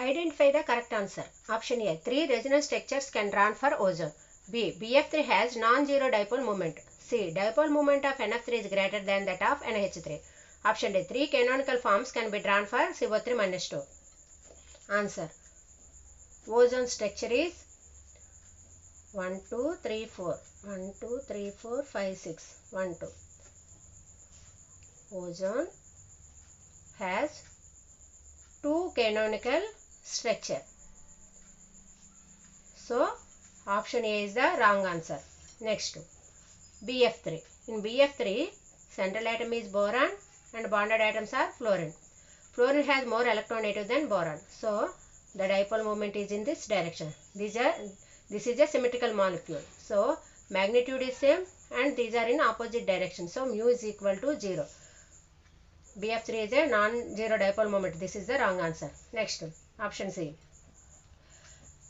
Identify the correct answer. Option A. 3 resonance structures can drawn for ozone. B. BF3 has non-zero dipole moment. C. Dipole moment of NF3 is greater than that of NH3. Option D. 3 canonical forms can be drawn for CO3-2. Answer. Ozone structure is 1, 2, 3, 4. 1, 2, 3, 4, 5, 6. 1, 2. Ozone has 2 canonical structure. So, option A is the wrong answer. Next, BF3. In BF3, central atom is boron and bonded atoms are fluorine. Fluorine has more electronegative than boron. So, the dipole moment is in this direction. This is a symmetrical molecule. So, magnitude is same and these are in opposite direction. So, mu is equal to 0. BF3 is a non-zero dipole moment. This is the wrong answer. Next, option C.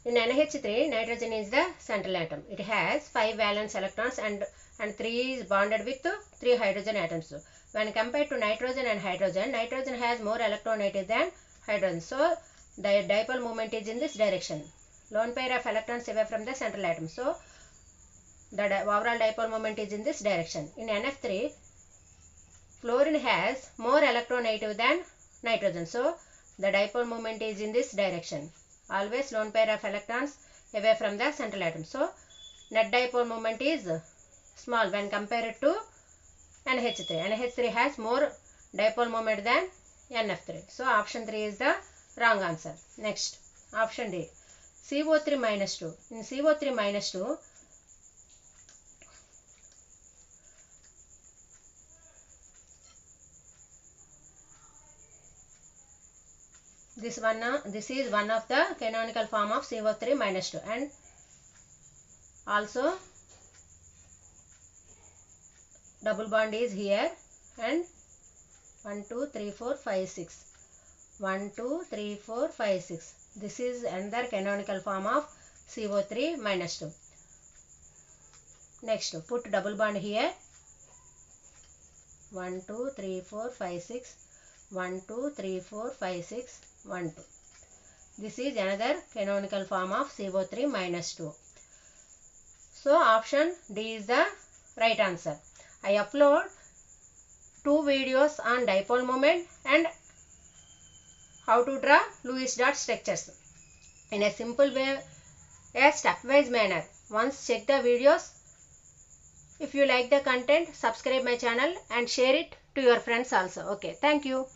In NH3, nitrogen is the central atom. It has 5 valence electrons and 3 is bonded with 3 hydrogen atoms. When compared to nitrogen and hydrogen, nitrogen has more electronegative than hydrogen. So, the dipole moment is in this direction. Lone pair of electrons away from the central atom. So, the overall dipole moment is in this direction. In NF3, fluorine has more electronegative than nitrogen. So, the dipole moment is in this direction. Always lone pair of electrons away from the central atom. So, net dipole moment is small when compared to NH3. NH3 has more dipole moment than NF3. So, option 3 is the wrong answer. Next, option D. CO3 minus 2. In CO3 minus 2, this is one of the canonical form of CO3 minus 2 and also double bond is here and 1, 2, 3, 4, 5, 6. 1, 2, 3, 4, 5, 6. This is another canonical form of CO3 minus 2. Next, put double bond here. 1, 2, 3, 4, 5, 6. 1, 2, 3, 4, 5, 6. 1, 2. This is another canonical form of CO3 minus 2. So, option D is the right answer. I upload 2 videos on dipole moment and how to draw Lewis dot structures in a simple way, a stepwise manner. Once check the videos. If you like the content, subscribe my channel and share it to your friends also. Okay, thank you.